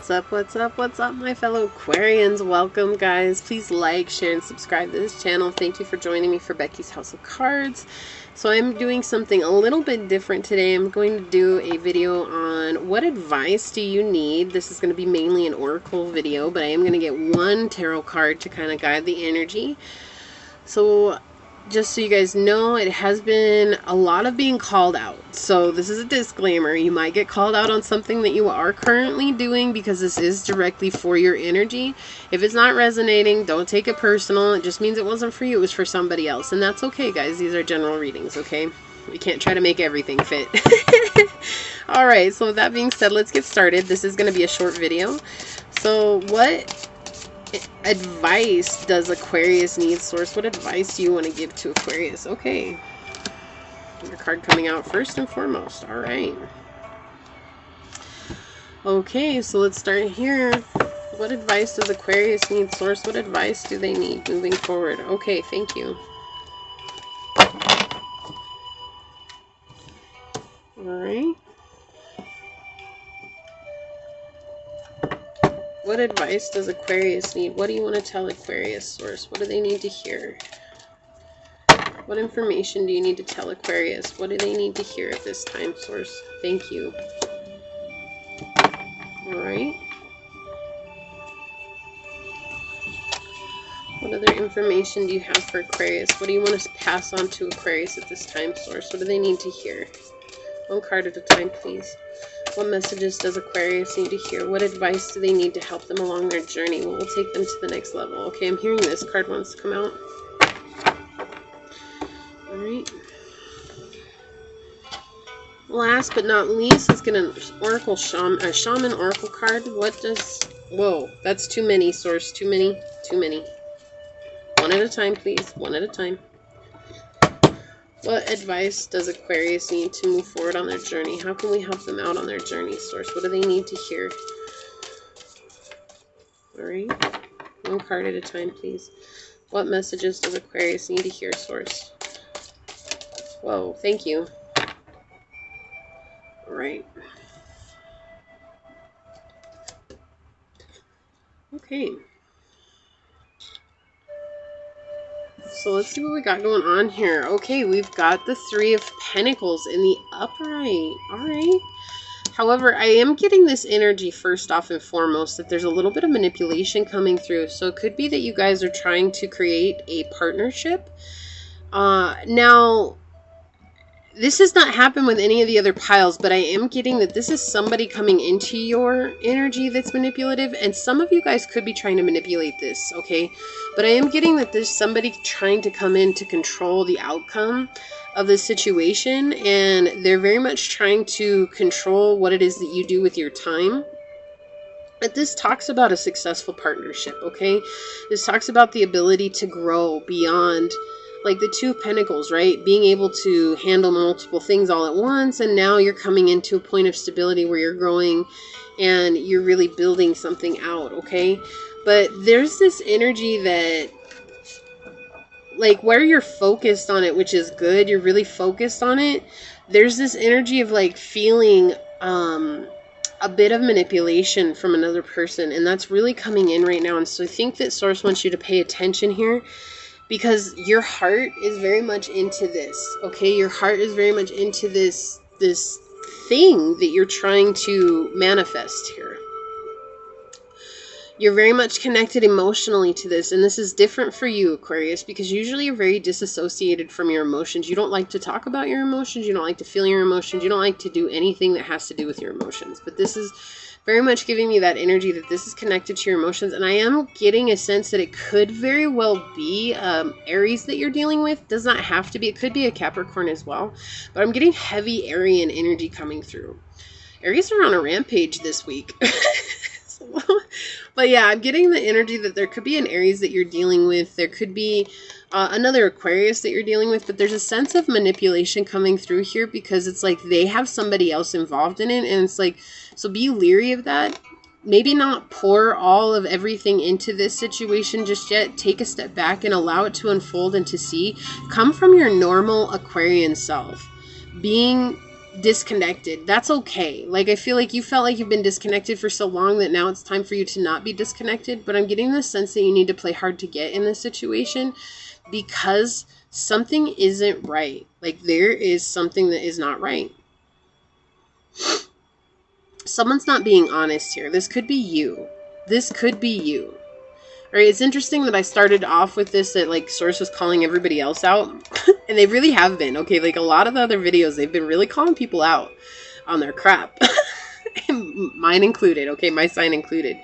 What's up, what's up, what's up, my fellow Aquarians? Welcome, guys. Please like, share, and subscribe to this channel. Thank you for joining me for Becky's House of Cards. So I'm doing something a little bit different today. I'm going to do a video on what advice do you need. This is going to be mainly an oracle video, but I am going to get one tarot card to kind of guide the energy. So just so you guys know, it has been a lot of being called out. So this is a disclaimer. You might get called out on something that you are currently doing because this is directly for your energy. If it's not resonating, don't take it personal. It just means it wasn't for you. It was for somebody else. And that's okay, guys. These are general readings, okay? We can't try to make everything fit. Alright, so with that being said, let's get started. This is going to be a short video. So what advice does Aquarius need, source? What advice do you want to give to Aquarius? Okay. Your card coming out first and foremost. All right. Okay, so let's start here. What advice does Aquarius need, source? What advice do they need moving forward? Okay, thank you. All right. What advice does Aquarius need? What do you want to tell Aquarius, source? What do they need to hear? What information do you need to tell Aquarius? What do they need to hear at this time, source? Thank you. Alright. What other information do you have for Aquarius? What do you want to pass on to Aquarius at this time, source? What do they need to hear? One card at a time, please. What messages does Aquarius need to hear? What advice do they need to help them along their journey? What will take them to the next level? Okay, I'm hearing this card wants to come out. Alright. Last but not least, let's get an Oracle Shaman Oracle card. What does... Whoa, that's too many, source. Too many. Too many. One at a time, please. One at a time. What advice does Aquarius need to move forward on their journey? How can we help them out on their journey, source? What do they need to hear? Alright. One card at a time, please. What messages does Aquarius need to hear, source? Whoa, thank you. Alright. Okay. So let's see what we got going on here. Okay, we've got the Three of Pentacles in the upright. Alright. However, I am getting this energy first off and foremost that there's a little bit of manipulation coming through. So it could be that you guys are trying to create a partnership. Now, this has not happened with any of the other piles, but I am getting that this is somebody coming into your energy that's manipulative, and some of you guys could be trying to manipulate this, okay? But I am getting that there's somebody trying to come in to control the outcome of this situation, and they're very much trying to control what it is that you do with your time. But this talks about a successful partnership, okay? This talks about the ability to grow beyond... like the Two of Pentacles, right? Being able to handle multiple things all at once, and now you're coming into a point of stability where you're growing and you're really building something out, okay? But there's this energy that, like, where you're focused on it, which is good, you're really focused on it, there's this energy of, like, feeling a bit of manipulation from another person, and that's really coming in right now. And so I think that Source wants you to pay attention here, because your heart is very much into this, okay? Your heart is very much into this thing that you're trying to manifest here. You're very much connected emotionally to this, and this is different for you, Aquarius, because usually you're very disassociated from your emotions. You don't like to talk about your emotions. You don't like to feel your emotions. You don't like to do anything that has to do with your emotions. But this is very much giving me that energy that this is connected to your emotions. And I am getting a sense that it could very well be Aries that you're dealing with. Does not have to be. It could be a Capricorn as well. But I'm getting heavy Aryan energy coming through. Aries are on a rampage this week. But yeah, I'm getting the energy that there could be an Aries that you're dealing with. There could be another Aquarius that you're dealing with. But there's a sense of manipulation coming through here, because it's like they have somebody else involved in it. And it's like, so be leery of that. Maybe not pour all of everything into this situation just yet. Take a step back and allow it to unfold and to see. Come from your normal Aquarian self. Being disconnected. That's okay. Like, I feel like you felt like you've been disconnected for so long that now it's time for you to not be disconnected. But I'm getting the sense that you need to play hard to get in this situation because something isn't right. Like, there is something that is not right. Someone's not being honest here. This could be you. This could be you. All right, it's interesting that I started off with this that, like, Source was calling everybody else out. And they really have been, okay? Like, a lot of the other videos, they've been really calling people out on their crap. Mine included, okay? My sign included.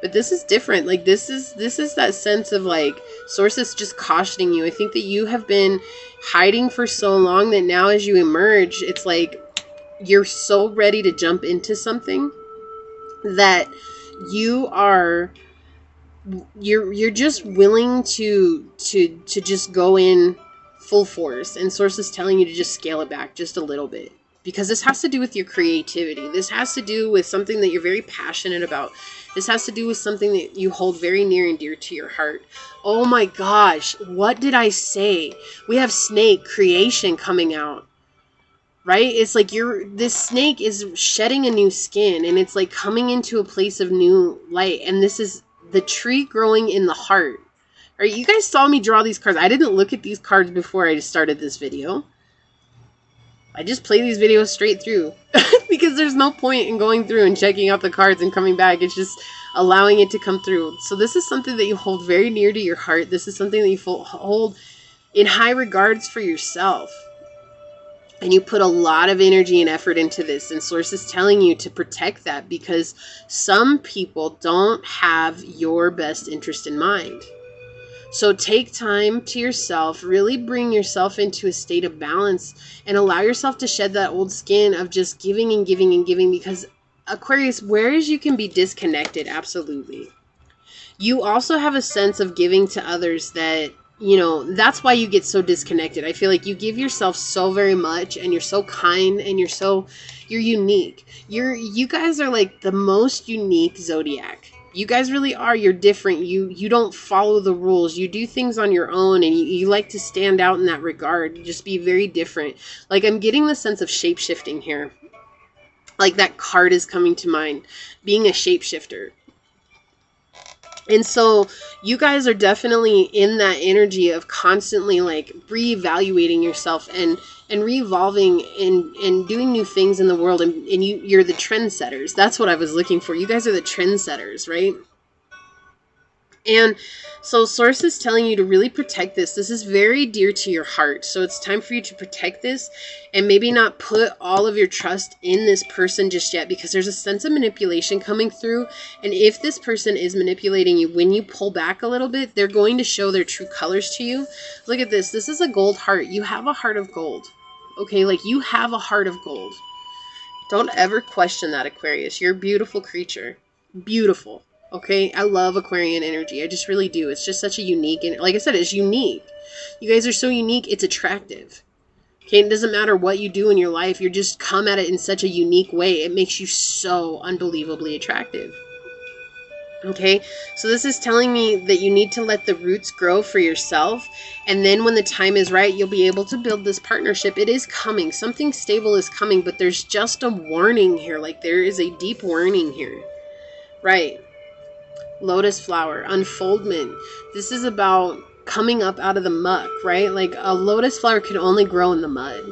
But this is different. Like, this is that sense of, like, Source is just cautioning you. I think that you have been hiding for so long that now as you emerge, it's like you're so ready to jump into something that you are... You're just willing to just go in full force, and Source is telling you to just scale it back just a little bit, because this has to do with your creativity. This has to do with something that you're very passionate about. This has to do with something that you hold very near and dear to your heart. Oh my gosh, what did I say? We have snake creation coming out. Right? It's like this snake is shedding a new skin, and it's like coming into a place of new light, and this is the tree growing in the heart. All right, you guys saw me draw these cards. I didn't look at these cards before I started this video. I just play these videos straight through because there's no point in going through and checking out the cards and coming back. It's just allowing it to come through. So this is something that you hold very near to your heart. This is something that you hold in high regards for yourself. And you put a lot of energy and effort into this, and Source is telling you to protect that because some people don't have your best interest in mind. So take time to yourself, really bring yourself into a state of balance, and allow yourself to shed that old skin of just giving and giving and giving, because Aquarius, whereas you can be disconnected, absolutely. You also have a sense of giving to others that, you know, that's why you get so disconnected. I feel like you give yourself so very much, and you're so kind, and you're unique. You guys are like the most unique zodiac. You guys really are. You're different. You don't follow the rules. You do things on your own, and you like to stand out in that regard. Just be very different. Like, I'm getting the sense of shape-shifting here. Like, that card is coming to mind. Being a shapeshifter. And so you guys are definitely in that energy of constantly like reevaluating yourself and re-evolving and doing new things in the world. And you're the trendsetters. That's what I was looking for. You guys are the trendsetters, right? And so Source is telling you to really protect this. This is very dear to your heart. So it's time for you to protect this and maybe not put all of your trust in this person just yet, because there's a sense of manipulation coming through. And if this person is manipulating you, when you pull back a little bit, they're going to show their true colors to you. Look at this. This is a gold heart. You have a heart of gold. Okay, like you have a heart of gold. Don't ever question that, Aquarius. You're a beautiful creature. Beautiful. Okay, I love Aquarian energy. I just really do. It's just such a unique, and like I said, it's unique. You guys are so unique, it's attractive. Okay, it doesn't matter what you do in your life. You just come at it in such a unique way. It makes you so unbelievably attractive. Okay, so this is telling me that you need to let the roots grow for yourself. And then when the time is right, you'll be able to build this partnership. It is coming. Something stable is coming, but there's just a warning here. Like there is a deep warning here. Right. Lotus flower, unfoldment. This is about coming up out of the muck, right? Like a lotus flower can only grow in the mud.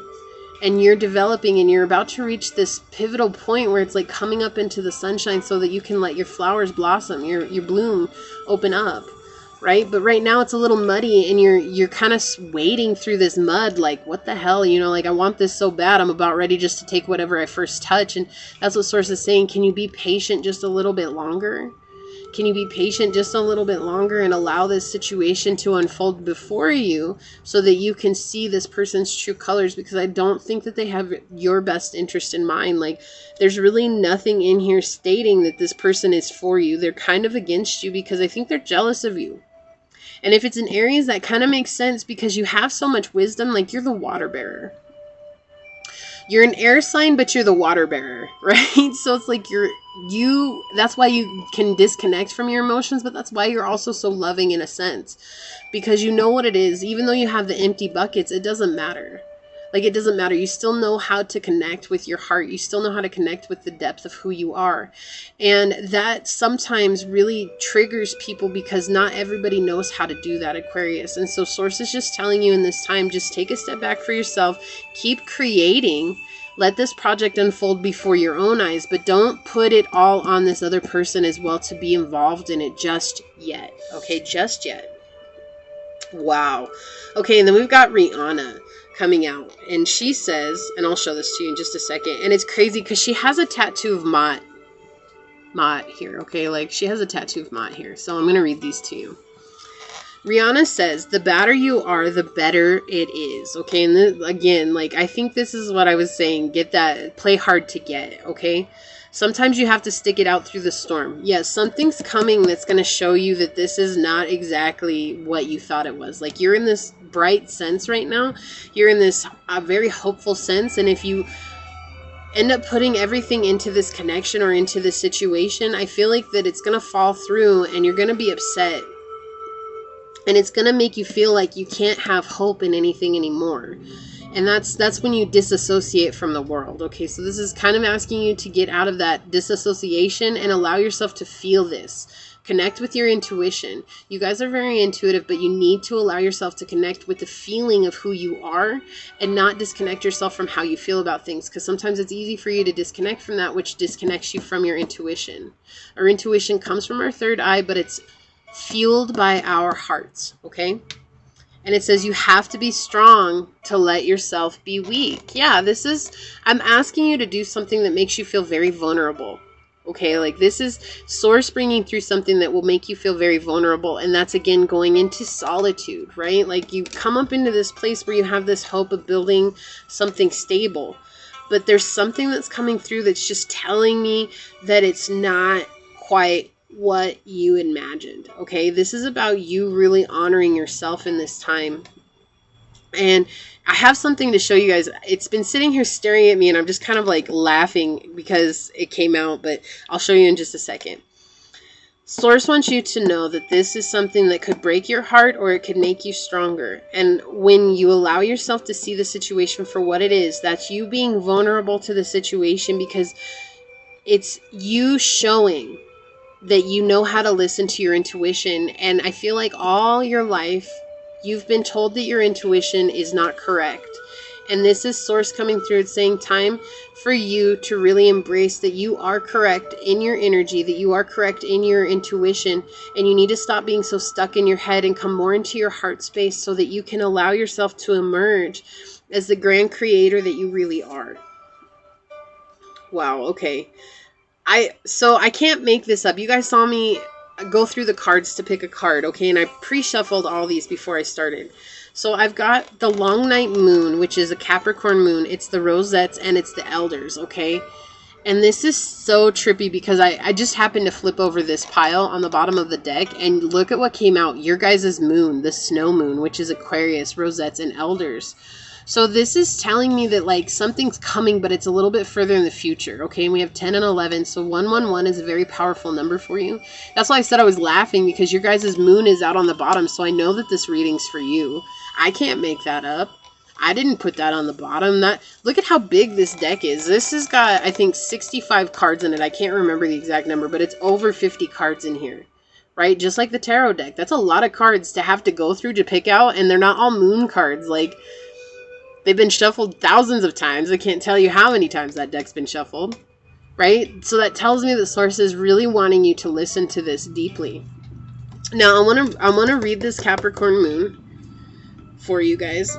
And you're developing and you're about to reach this pivotal point where it's like coming up into the sunshine so that you can let your flowers blossom, your bloom open up, right? But right now it's a little muddy and you're kind of wading through this mud like, what the hell? You know, like I want this so bad. I'm about ready just to take whatever I first touch. And that's what Source is saying. Can you be patient just a little bit longer? Can you be patient just a little bit longer and allow this situation to unfold before you so that you can see this person's true colors? Because I don't think that they have your best interest in mind. Like, there's really nothing in here stating that this person is for you. They're kind of against you because I think they're jealous of you. And if it's in Aries, that kind of makes sense because you have so much wisdom. Like, you're the water bearer. You're an air sign, but you're the water bearer, right? So it's like that's why you can disconnect from your emotions, but that's why you're also so loving in a sense, because you know what it is. Even though you have the empty buckets, it doesn't matter. Like, it doesn't matter. You still know how to connect with your heart. You still know how to connect with the depth of who you are. And that sometimes really triggers people because not everybody knows how to do that, Aquarius. And so Source is just telling you in this time, just take a step back for yourself. Keep creating. Let this project unfold before your own eyes, but don't put it all on this other person as well to be involved in it just yet. Okay, just yet. Wow. Okay, and then we've got Rihanna coming out, and she says, and I'll show this to you in just a second, and it's crazy because she has a tattoo of Mott here, okay? Like, she has a tattoo of Mott here, so I'm going to read these to you. Rihanna says, the badder you are, the better it is, okay? And this, again, like, I think this is what I was saying. Get that, play hard to get, okay? Sometimes you have to stick it out through the storm. Yes, something's coming that's going to show you that this is not exactly what you thought it was. Like, you're in this bright sense right now. You're in this very hopeful sense, and if you end up putting everything into this connection or into this situation, I feel like that it's going to fall through, and you're going to be upset. And it's going to make you feel like you can't have hope in anything anymore. And that's when you disassociate from the world. Okay, so this is kind of asking you to get out of that disassociation and allow yourself to feel this. Connect with your intuition. You guys are very intuitive, but you need to allow yourself to connect with the feeling of who you are and not disconnect yourself from how you feel about things. Because sometimes it's easy for you to disconnect from that, which disconnects you from your intuition. Our intuition comes from our third eye, but it's fueled by our hearts, okay? And it says you have to be strong to let yourself be weak. Yeah, this is, I'm asking you to do something that makes you feel very vulnerable, okay? Like, this is Source bringing through something that will make you feel very vulnerable, and that's, again, going into solitude, right? Like, you come up into this place where you have this hope of building something stable, but there's something that's coming through that's just telling me that it's not quite what you imagined, okay? This is about you really honoring yourself in this time. And I have something to show you guys. It's been sitting here staring at me, and I'm just kind of like laughing because it came out, but I'll show you in just a second. Source wants you to know that this is something that could break your heart or it could make you stronger. And when you allow yourself to see the situation for what it is, that's you being vulnerable to the situation, because it's you showing that you know how to listen to your intuition. And I feel like all your life you've been told that your intuition is not correct. And this is Source coming through and saying time for you to really embrace that you are correct in your energy, that you are correct in your intuition, and you need to stop being so stuck in your head and come more into your heart space so that you can allow yourself to emerge as the grand creator that you really are. Wow, okay. So I can't make this up. You guys saw me go through the cards to pick a card, okay? And I pre-shuffled all these before I started. So I've got the Long Night Moon, which is a Capricorn moon. It's the Rosettes and it's the Elders, okay? And this is so trippy because I just happened to flip over this pile on the bottom of the deck and look at what came out. Your guys' moon, the Snow Moon, which is Aquarius, Rosettes, and Elders. So this is telling me that, like, something's coming, but it's a little bit further in the future, okay? And we have 10 and 11, so 111 is a very powerful number for you. That's why I said I was laughing, because your guys' moon is out on the bottom, so I know that this reading's for you. I can't make that up. I didn't put that on the bottom. Look at how big this deck is. This has got, I think, 65 cards in it. I can't remember the exact number, but it's over 50 cards in here, right? Just like the tarot deck. That's a lot of cards to have to go through to pick out, and they're not all moon cards. Like, they've been shuffled thousands of times. I can't tell you how many times that deck's been shuffled, right? So that tells me that Source is really wanting you to listen to this deeply. Now, I want to read this Capricorn moon for you guys,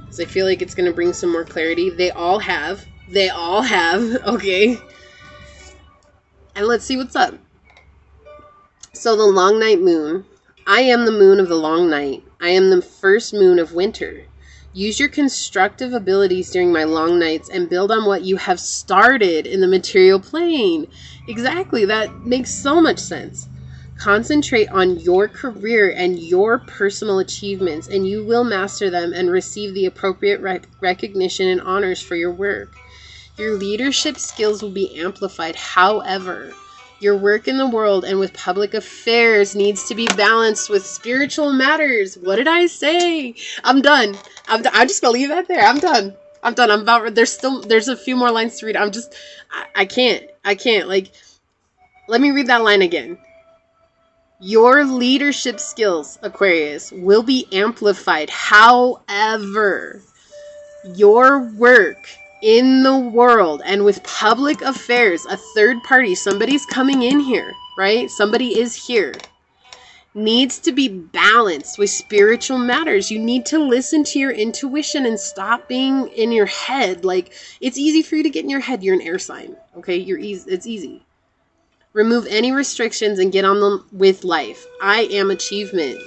because I feel like it's going to bring some more clarity. They all have, okay? And let's see what's up. So the Long Night Moon. I am the moon of the long night. I am the first moon of winter. Use your constructive abilities during my long nights and build on what you have started in the material plane. Exactly. That makes so much sense. Concentrate on your career and your personal achievements, and you will master them and receive the appropriate recognition and honors for your work. Your leadership skills will be amplified. However, Your work in the world and with public affairs needs to be balanced with spiritual matters. What did I say? I'm done. I'm just gonna leave that there. I'm done. I'm done. I'm about. There's a few more lines to read. I can't. Like, let me read that line again. Your leadership skills, Aquarius, will be amplified. However, your work in the world and with public affairs, a third party, somebody's coming in here, right? Somebody is here, needs to be balanced with spiritual matters. You need to listen to your intuition and stop being in your head. Like, it's easy for you to get in your head. You're an air sign, okay? It's easy. Remove any restrictions and get on with life. I am achievement.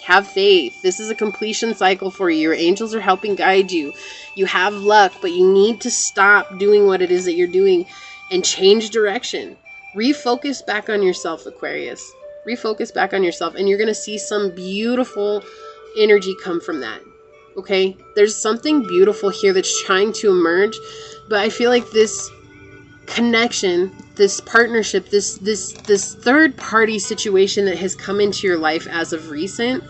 Have faith. This is a completion cycle for you. Your angels are helping guide you. You have luck, but you need to stop doing what it is that you're doing and change direction. Refocus back on yourself, Aquarius. Refocus back on yourself, and you're going to see some beautiful energy come from that. Okay? There's something beautiful here that's trying to emerge, but I feel like this connection, this partnership, this third party situation that has come into your life as of recent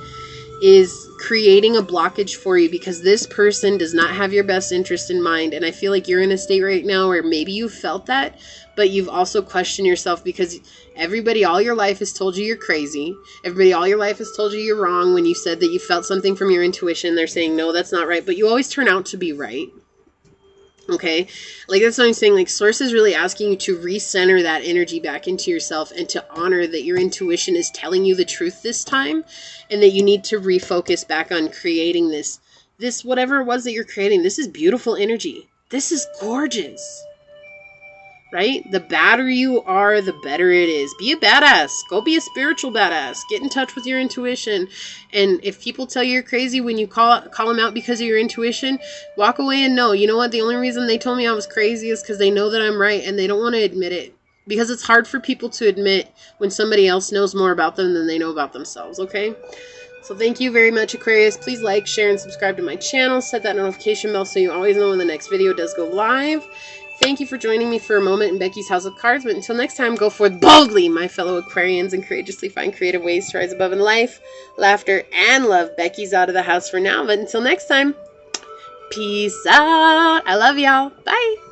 is creating a blockage for you, because this person does not have your best interest in mind. And I feel like you're in a state right now where maybe you felt that, but you've also questioned yourself, because everybody all your life has told you you're crazy. Everybody all your life has told you you're wrong. When you said that you felt something from your intuition, they're saying, no, that's not right. But you always turn out to be right. Okay, like, that's what I'm saying. Like, Source is really asking you to recenter that energy back into yourself and to honor that your intuition is telling you the truth this time, and that you need to refocus back on creating this whatever it was that you're creating. This is beautiful energy. This is gorgeous. Right? The badder you are, the better it is. Be a badass. Go be a spiritual badass. Get in touch with your intuition. And if people tell you you're crazy when you call them out because of your intuition, walk away and know, you know what? The only reason they told me I was crazy is because they know that I'm right, and they don't want to admit it. Because it's hard for people to admit when somebody else knows more about them than they know about themselves, okay? So thank you very much, Aquarius. Please like, share, and subscribe to my channel. Set that notification bell so you always know when the next video does go live. Thank you for joining me for a moment in Becky's House of Cards. But until next time, go forth boldly, my fellow Aquarians, and courageously find creative ways to rise above in life, laughter, and love. Becky's out of the house for now, but until next time, peace out. I love y'all. Bye.